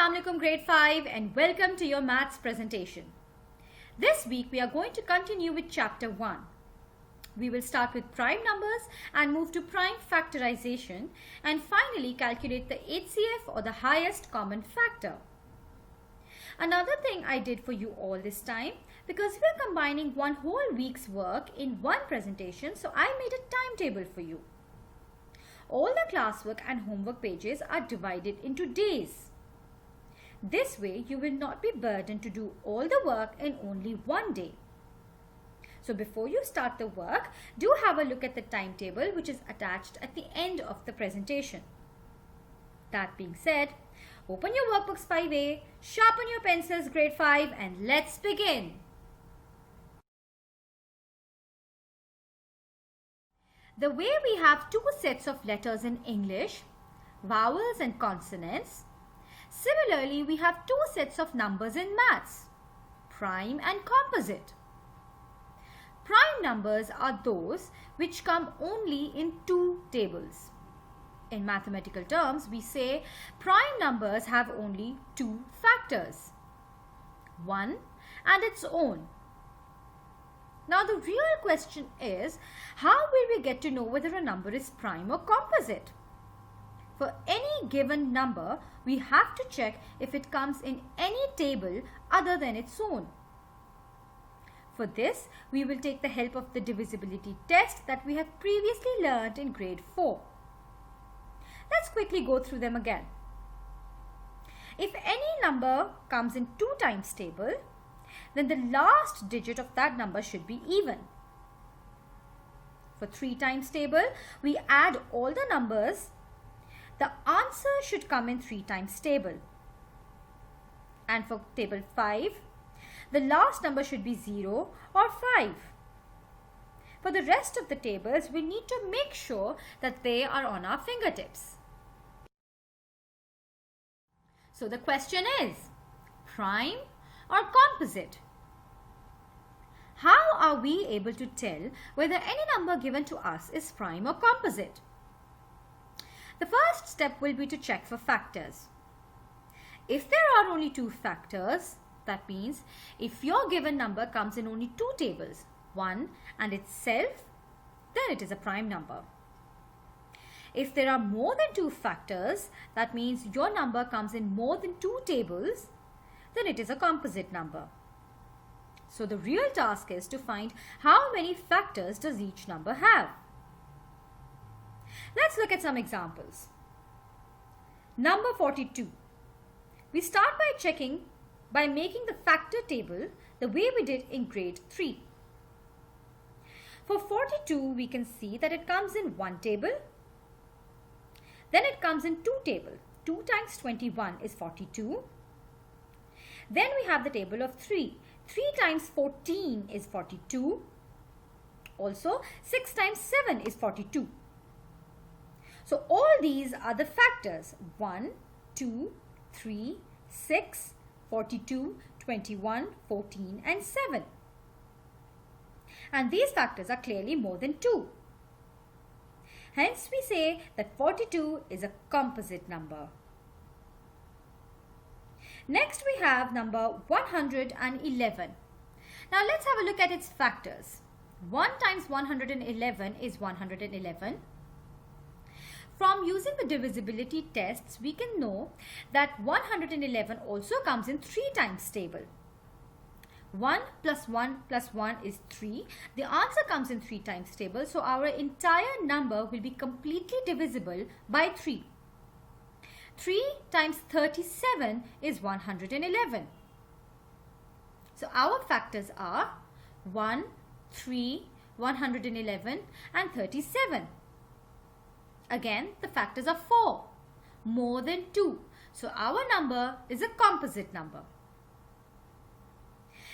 Assalamualaikum grade 5 and welcome to your maths presentation. This week we are going to continue with chapter 1. We will start with prime numbers and move to prime factorization and finally calculate the HCF or the highest common factor. Another thing I did for you all this time, because we are combining one whole week's work in one presentation, so I made a timetable for you. All the classwork and homework pages are divided into days. This way, you will not be burdened to do all the work in only one day. So before you start the work, do have a look at the timetable which is attached at the end of the presentation. That being said, open your workbooks 5A, sharpen your pencils grade 5 and let's begin. The way we have two sets of letters in English, vowels and consonants, similarly, we have two sets of numbers in maths, prime and composite. Prime numbers are those which come only in two tables. In mathematical terms, we say prime numbers have only two factors, one and its own. Now the real question is, how will we get to know whether a number is prime or composite? For any given number, we have to check if it comes in any table other than its own. For this, we will take the help of the divisibility test that we have previously learned in grade 4. Let's quickly go through them again. If any number comes in 2 times table, then the last digit of that number should be even. For 3 times table, we add all the numbers. The answer should come in 3 times table. And for table 5, the last number should be 0 or 5. For the rest of the tables, we need to make sure that they are on our fingertips. So the question is, prime or composite? How are we able to tell whether any number given to us is prime or composite? The first step will be to check for factors. If there are only 2 factors, that means if your given number comes in only 2 tables, 1 and itself, then it is a prime number. If there are more than 2 factors, that means your number comes in more than 2 tables, then it is a composite number. So the real task is to find how many factors does each number have. Let's look at some examples. Number 42. We start by checking by making the factor table the way we did in grade 3. For 42, we can see that it comes in 1 table. Then it comes in 2 table. 2 times 21 is 42. Then we have the table of 3. 3 times 14 is 42. Also, 6 times 7 is 42. So all these are the factors 1, 2, 3, 6, 42, 21, 14 and 7. And these factors are clearly more than 2. Hence we say that 42 is a composite number. Next we have number 111. Now let's have a look at its factors. 1 times 111 is 111. From using the divisibility tests, we can know that 111 also comes in 3 times table. 1 plus 1 plus 1 is 3. The answer comes in 3 times table, so our entire number will be completely divisible by 3. 3 times 37 is 111. So our factors are 1, 3, 111 and 37. Again, the factors are 4, more than 2. So our number is a composite number.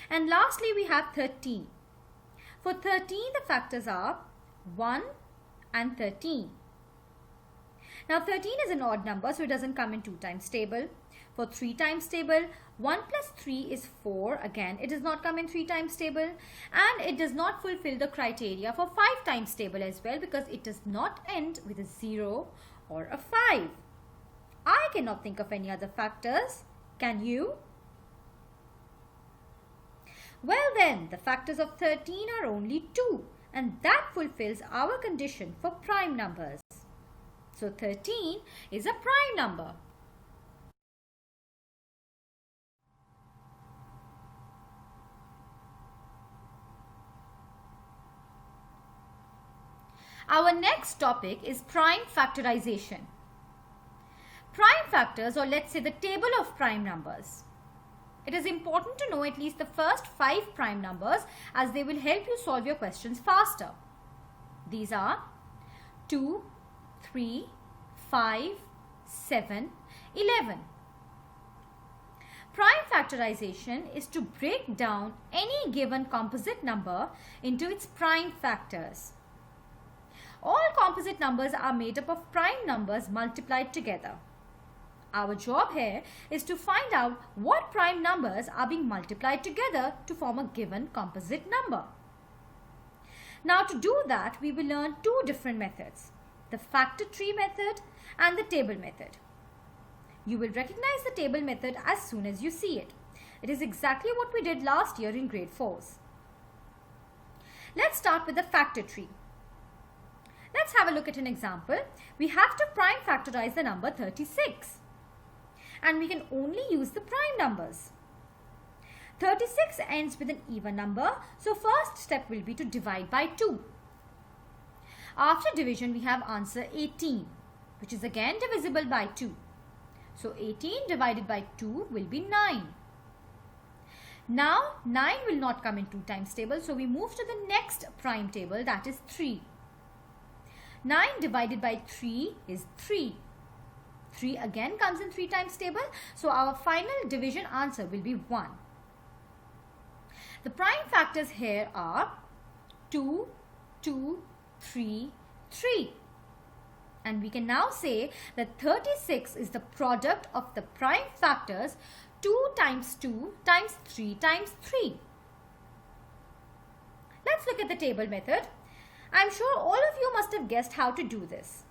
And lastly, we have 13. For 13, the factors are 1 and 13. Now 13 is an odd number, so it doesn't come in 2 times table. For 3 times table, 1 plus 3 is 4. Again, it does not come in 3 times table. And it does not fulfill the criteria for 5 times table as well, because it does not end with a 0 or a 5. I cannot think of any other factors Can you? Well then, the factors of 13 are only 2, and that fulfills our condition for prime numbers. So 13 is a prime number. Our next topic is prime factorization. Prime factors, or let's say the table of prime numbers. It is important to know at least the first 5 prime numbers, as they will help you solve your questions faster. These are 2, 3, 5, 7, 11. Prime factorization is to break down any given composite number into its prime factors. All composite numbers are made up of prime numbers multiplied together. Our job here is to find out what prime numbers are being multiplied together to form a given composite number. Now to do that, we will learn 2 different methods, the factor tree method and the table method. You will recognize the table method as soon as you see it. It is exactly what we did last year in grade 4s. Let's start with the factor tree. Let's have a look at an example. We have to prime factorize the number 36. And we can only use the prime numbers. 36 ends with an even number, so first step will be to divide by 2. After division, we have answer 18, which is again divisible by 2. So 18 divided by 2 will be 9. Now 9 will not come in 2 times table, so we move to the next prime table, that is 3. 9 divided by 3 is 3. 3 again comes in 3 times table, so our final division answer will be 1. The prime factors here are 2, 2, 3, 3. And we can now say that 36 is the product of the prime factors 2 times 2 times 3 times 3. Let's look at the table method. I'm sure all of you must have guessed how to do this.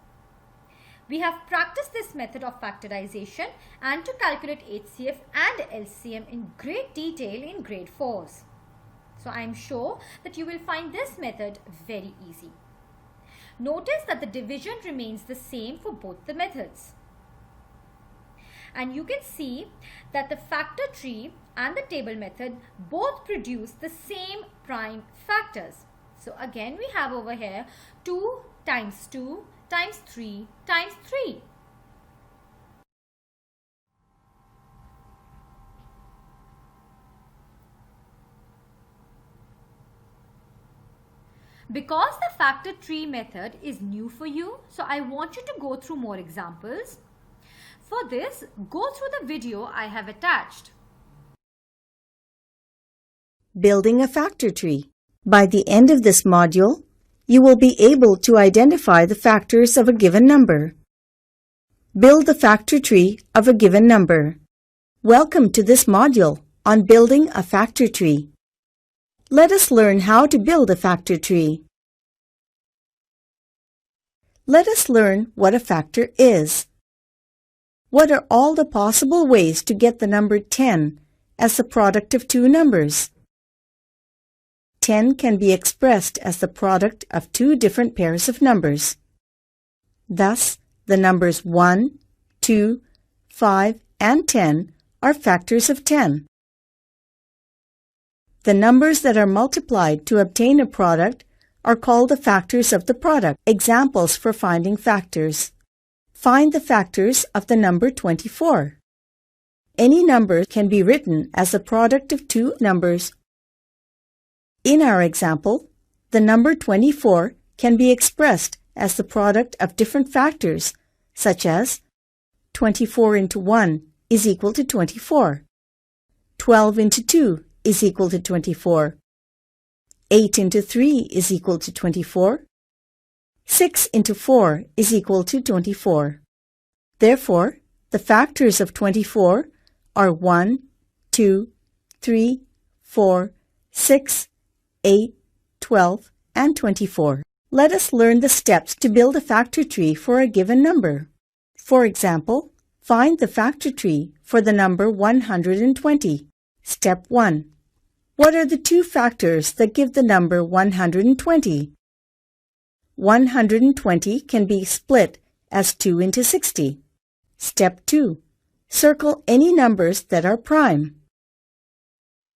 We have practiced this method of factorization and to calculate HCF and LCM in great detail in grade 4s. So I'm sure that you will find this method very easy. Notice that the division remains the same for both the methods. And you can see that the factor tree and the table method both produce the same prime factors. So again we have over here 2 times 2 times 3 times 3. Because the factor tree method is new for you, so I want you to go through more examples. For this, go through the video I have attached. Building a factor tree. By the end of this module, you will be able to identify the factors of a given number. Build the factor tree of a given number. Welcome to this module on building a factor tree. Let us learn how to build a factor tree. Let us learn what a factor is. What are all the possible ways to get the number 10 as the product of 2 numbers? 10 can be expressed as the product of 2 different pairs of numbers. Thus, the numbers 1, 2, 5, and 10 are factors of 10. The numbers that are multiplied to obtain a product are called the factors of the product. Examples for finding factors. Find the factors of the number 24. Any number can be written as the product of 2 numbers. In our example, the number 24 can be expressed as the product of different factors, such as 24 into 1 is equal to 24. 12 into 2 is equal to 24. 8 into 3 is equal to 24. 6 into 4 is equal to 24. Therefore, the factors of 24 are 1, 2, 3, 4, 6, 8, 12, and 24. Let us learn the steps to build a factor tree for a given number. For example, Find the factor tree for the number 120. Step 1. What are the two factors that give the number 120? 120 can be split as 2 into 60. Step 2. Circle any numbers that are prime.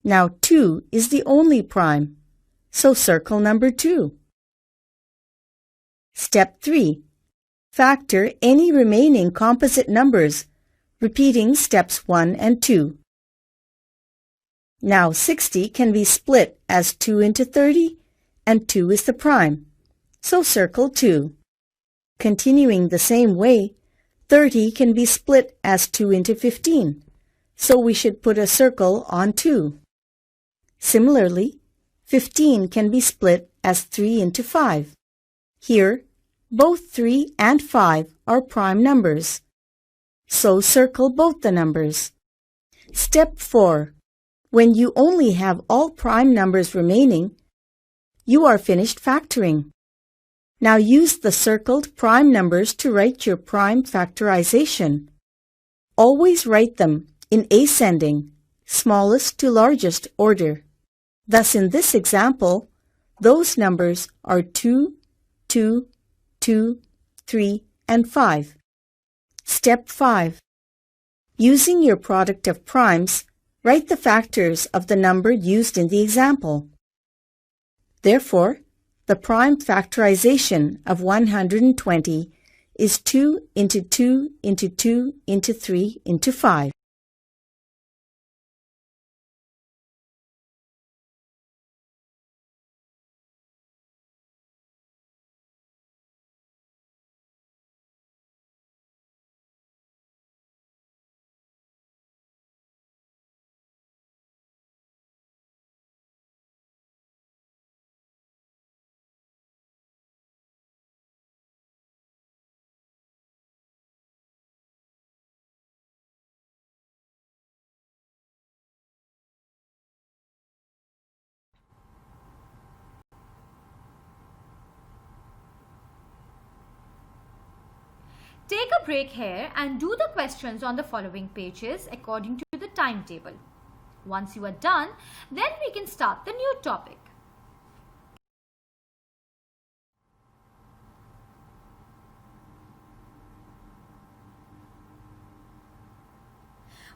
Now 2 is the only prime, so circle number 2. Step 3. Factor any remaining composite numbers, repeating steps 1 and 2. Now 60 can be split as 2 into 30, and 2 is the prime, so circle 2. Continuing the same way, 30 can be split as 2 into 15, so we should put a circle on 2. Similarly, 15 can be split as 3 into 5. Here, both 3 and 5 are prime numbers, so circle both the numbers. Step 4. When you only have all prime numbers remaining, you are finished factoring. Now use the circled prime numbers to write your prime factorization. Always write them in ascending, smallest to largest order. Thus in this example, those numbers are 2, 2, 2, 3, and 5. Step 5. Using your product of primes, write the factors of the number used in the example. Therefore, the prime factorization of 120 is 2 into 2 into 2 into 3 into 5. Take a break here and do the questions on the following pages according to the timetable. Once you are done, then we can start the new topic.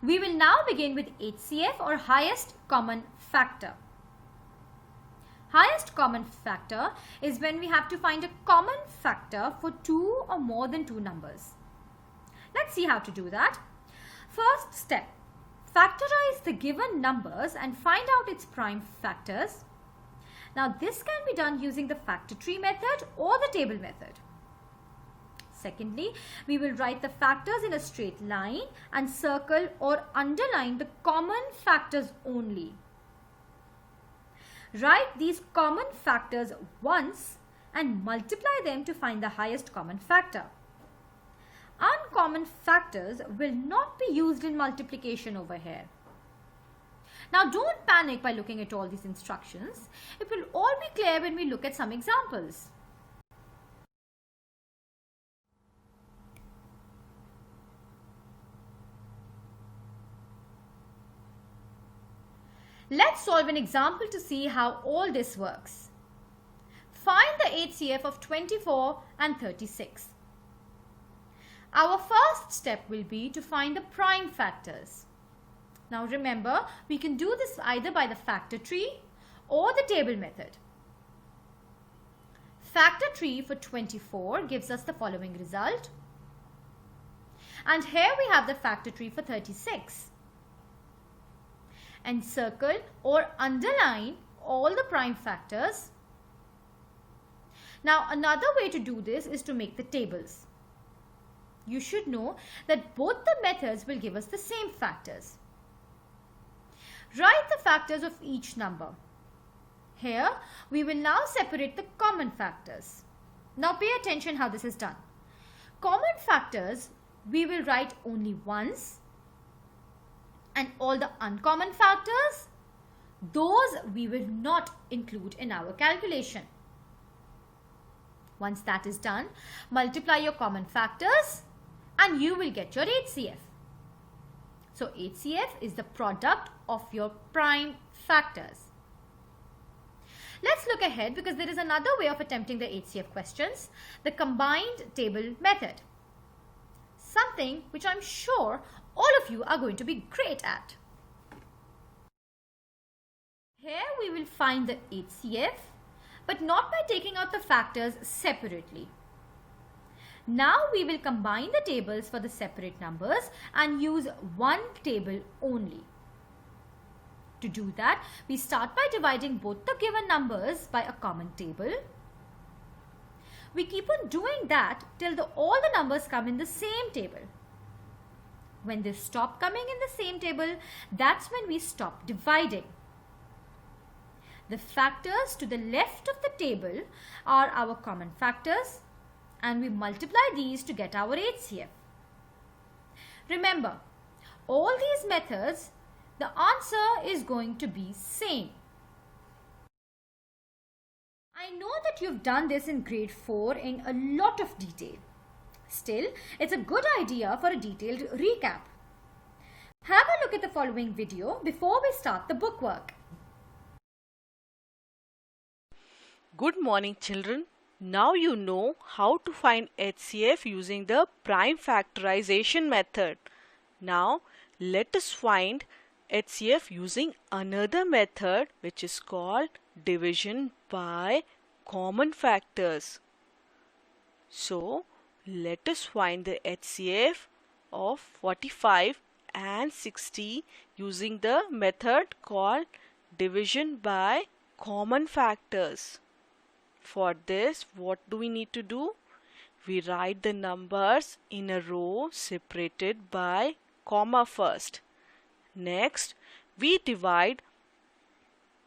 We will now begin with HCF or highest common factor. Highest common factor is when we have to find a common factor for two or more than two numbers. Let's see how to do that. First step, factorize the given numbers and find out its prime factors. Now this can be done using the factor tree method or the table method. Secondly, we will write the factors in a straight line and circle or underline the common factors only. Write these common factors once and multiply them to find the highest common factor. Uncommon factors will not be used in multiplication over here. Now don't panic by looking at all these instructions. It will all be clear when we look at some examples. Let's solve an example to see how all this works. Find the HCF of 24 and 36. Our first step will be to find the prime factors. Now remember, we can do this either by the factor tree or the table method. Factor tree for 24 gives us the following result. And here we have the factor tree for 36. And circle or underline all the prime factors. Now another way to do this is to make the tables. You should know that both the methods will give us the same factors. Write the factors of each number. Here we will now separate the common factors. Now pay attention how this is done. Common factors we will write only once, and all the uncommon factors, those we will not include in our calculation. Once that is done, multiply your common factors and you will get your HCF. So HCF is the product of your prime factors. Let's look ahead because there is another way of attempting the HCF questions, the combined table method. Something which I'm sure all of you are going to be great at. Here we will find the HCF, but not by taking out the factors separately. Now we will combine the tables for the separate numbers and use one table only. To do that, we start by dividing both the given numbers by a common table. We keep on doing that till all the numbers come in the same table. When they stop coming in the same table, that's when we stop dividing. The factors to the left of the table are our common factors, and we multiply these to get our HCF. Remember, all these methods, the answer is going to be same. I know that you've done this in grade 4 in a lot of detail. Still, it's a good idea for a detailed recap. Have a look at the following video before we start the bookwork. Good morning, children. Now you know how to find HCF using the prime factorization method. Now let us find HCF using another method which is called division by common factors. So let us find the HCF of 45 and 60 using the method called division by common factors. For this, what do we need to do? We write the numbers in a row separated by comma first. Next, we divide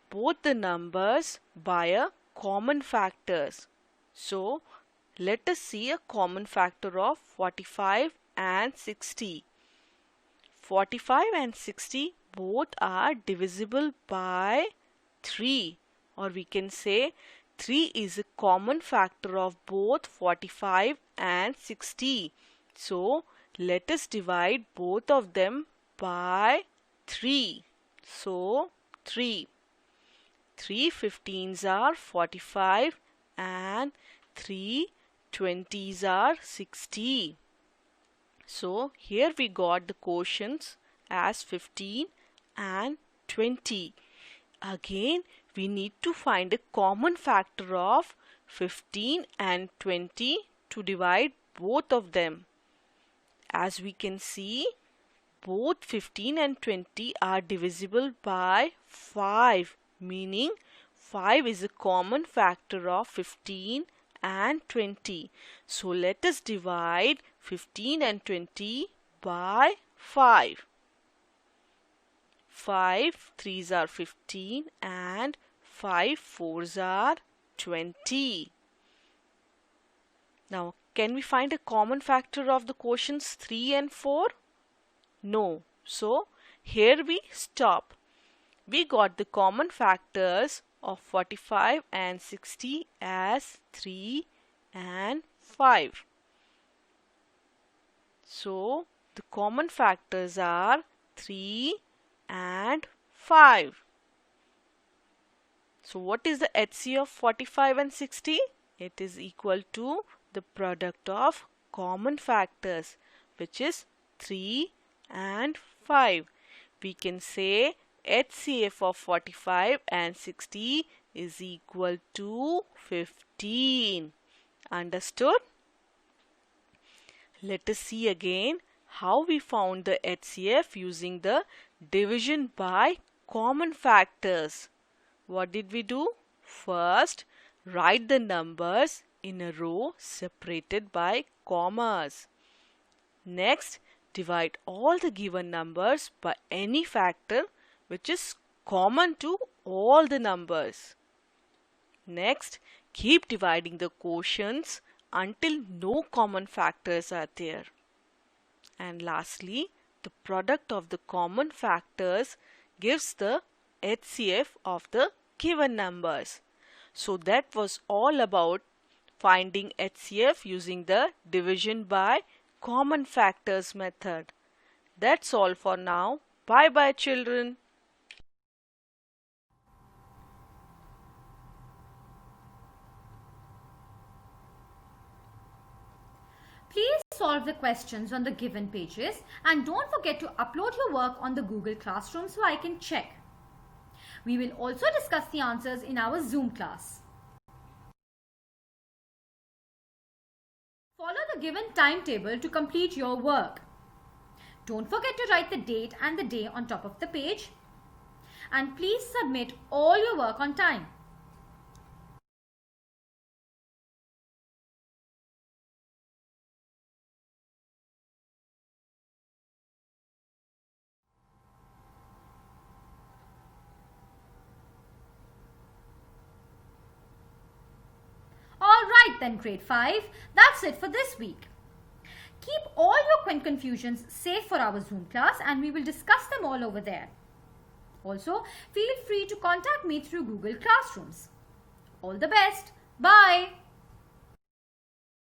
both the numbers by a common factors. So, let us see a common factor of 45 and 60. 45 and 60 both are divisible by 3, or we can say 3 is a common factor of both 45 and 60. So, let us divide both of them by 3. So, 3. 3 15s are 45 and 3 20s are 60. So, here we got the quotients as 15 and 20. Again, we need to find a common factor of 15 and 20 to divide both of them. As we can see, both 15 and 20 are divisible by 5, meaning 5 is a common factor of 15 and 20. So let us divide 15 and 20 by 5. 5 3s are 15 and 5 4s are 20. Now, can we find a common factor of the quotients 3 and 4? No. So, here we stop. We got the common factors of 45 and 60 as 3 and 5. So, the common factors are 3 and 5. So what is the HCF of 45 and 60? It is equal to the product of common factors, which is 3 and 5. We can say HCF of 45 and 60 is equal to 15. Understood? Let us see again how we found the HCF using the division by common factors. What did we do? First, write the numbers in a row separated by commas. Next, divide all the given numbers by any factor which is common to all the numbers. Next, keep dividing the quotients until no common factors are there. And lastly, the product of the common factors gives the HCF of the given numbers. So that was all about finding HCF using the division by common factors method. That's all for now. Bye bye children. Please solve the questions on the given pages and don't forget to upload your work on the Google Classroom so I can check. We will also discuss the answers in our Zoom class. Follow the given timetable to complete your work. Don't forget to write the date and the day on top of the page. And please submit all your work on time. Alright then grade 5, that's it for this week. Keep all your confusions safe for our Zoom class and we will discuss them all over there. Also, feel free to contact me through Google Classrooms. All the best. Bye.